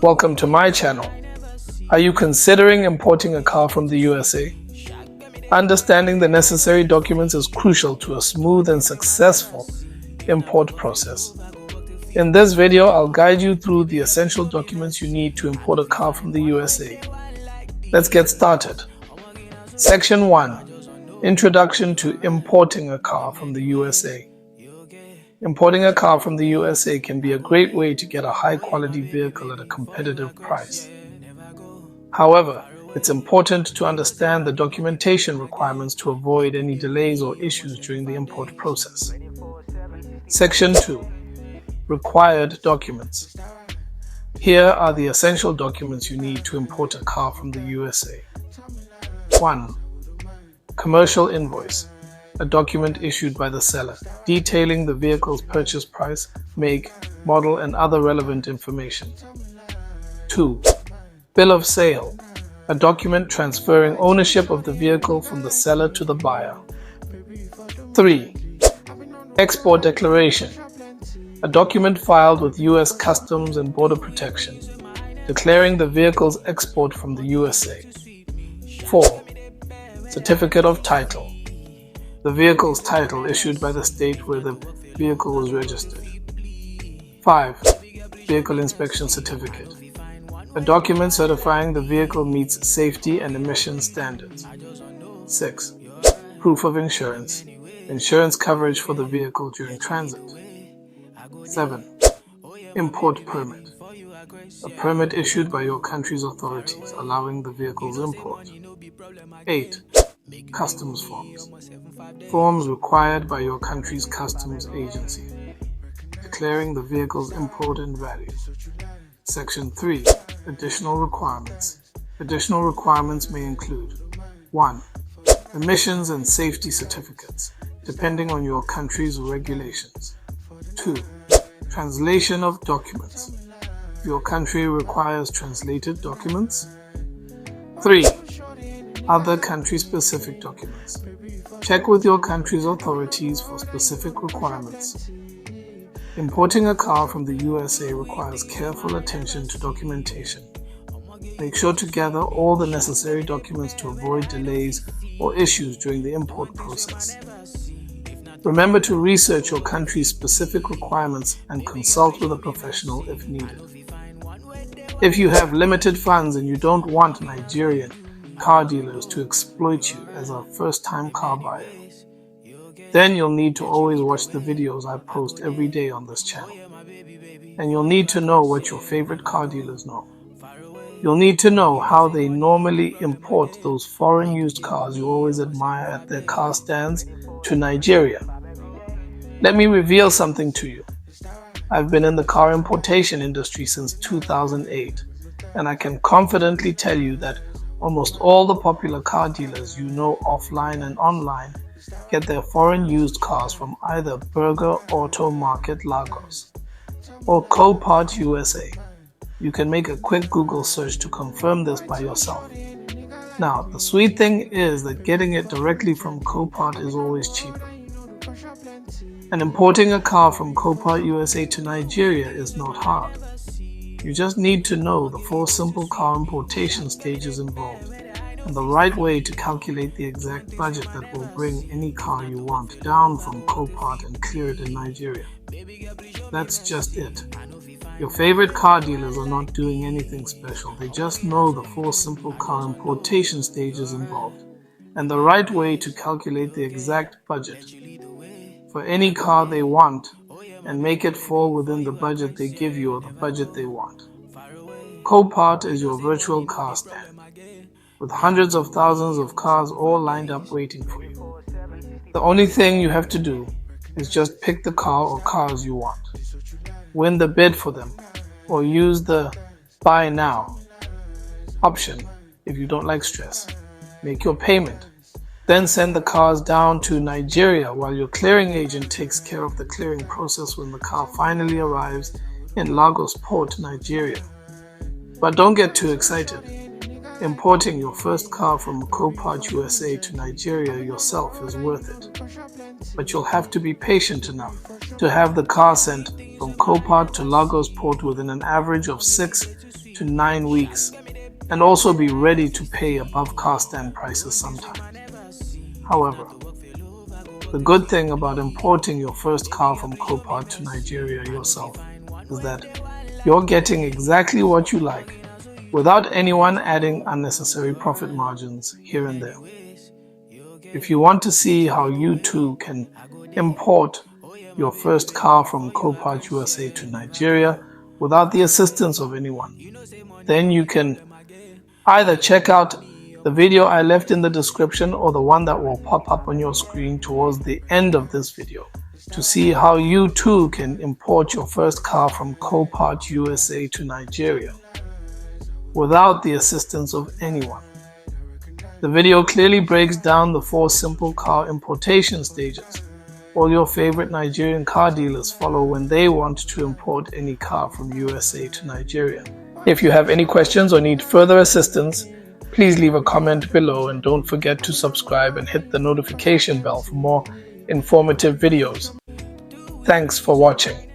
Welcome to my channel. Are you considering importing a car from the USA? Understanding the necessary documents is crucial to a smooth and successful import process. In this video, I'll guide you through the essential documents you need to import a car from the USA. Let's get started. Section 1. Introduction to importing a car from the USA. Importing a car from the USA can be a great way to get a high-quality vehicle at a competitive price. However, it's important to understand the documentation requirements to avoid any delays or issues during the import process. Section 2. Required documents. Here are the essential documents you need to import a car from the USA. 1. Commercial invoice. A document issued by the seller, detailing the vehicle's purchase price, make, model, and other relevant information. 2. Bill of sale. A document transferring ownership of the vehicle from the seller to the buyer. 3. Export declaration. A document filed with U.S. Customs and Border Protection, declaring the vehicle's export from the USA. 4. Certificate of title. The vehicle's title issued by the state where the vehicle was registered. 5. Vehicle inspection certificate. A document certifying the vehicle meets safety and emission standards. 6. Proof of insurance. Insurance coverage for the vehicle during transit. 7. Import permit. A permit issued by your country's authorities allowing the vehicle's import. 8. Customs forms. Forms required by your country's customs agency, declaring the vehicle's import and value. Section 3. Additional requirements. Additional requirements may include 1. Emissions and safety certificates, depending on your country's regulations. 2. Translation of documents. Your country requires translated documents. 3. Other country-specific documents. Check with your country's authorities for specific requirements. Importing a car from the USA requires careful attention to documentation. Make sure to gather all the necessary documents to avoid delays or issues during the import process. Remember to research your country's specific requirements and consult with a professional if needed. If you have limited funds and you don't want Nigerian car dealers to exploit you as a first-time car buyer, then you'll need to always watch the videos I post every day on this channel. And you'll need to know what your favorite car dealers know. You'll need to know how they normally import those foreign used cars you always admire at their car stands to Nigeria. Let me reveal something to you. I've been in the car importation industry since 2008, and I can confidently tell you that almost all the popular car dealers you know offline and online get their foreign used cars from either Burger Auto Market Lagos or Copart USA. You can make a quick Google search to confirm this by yourself. Now, the sweet thing is that getting it directly from Copart is always cheaper. And importing a car from Copart USA to Nigeria is not hard. You just need to know the 4 simple car importation stages involved and the right way to calculate the exact budget that will bring any car you want down from Copart and clear it in Nigeria. That's just it. Your favorite car dealers are not doing anything special. They just know the 4 simple car importation stages involved and the right way to calculate the exact budget for any car they want and make it fall within the budget they give you or the budget they want. Copart is your virtual car stand, with hundreds of thousands of cars all lined up waiting for you. The only thing you have to do is just pick the car or cars you want, win the bid for them, or use the buy now option if you don't like stress. Make your payment. Then send the cars down to Nigeria while your clearing agent takes care of the clearing process when the car finally arrives in Lagos Port, Nigeria. But don't get too excited. Importing your first car from Copart USA to Nigeria yourself is worth it. But you'll have to be patient enough to have the car sent from Copart to Lagos Port within an average of 6 to 9 weeks, and also be ready to pay above car stand prices sometimes. However, the good thing about importing your first car from Copart to Nigeria yourself is that you're getting exactly what you like, without anyone adding unnecessary profit margins here and there. If you want to see how you too can import your first car from Copart USA to Nigeria without the assistance of anyone, then you can either check out the video I left in the description or the one that will pop up on your screen towards the end of this video to see how you too can import your first car from Copart USA to Nigeria without the assistance of anyone. The video clearly breaks down the 4 simple car importation stages all your favorite Nigerian car dealers follow when they want to import any car from USA to Nigeria. If you have any questions or need further assistance, please leave a comment below and don't forget to subscribe and hit the notification bell for more informative videos. Thanks for watching.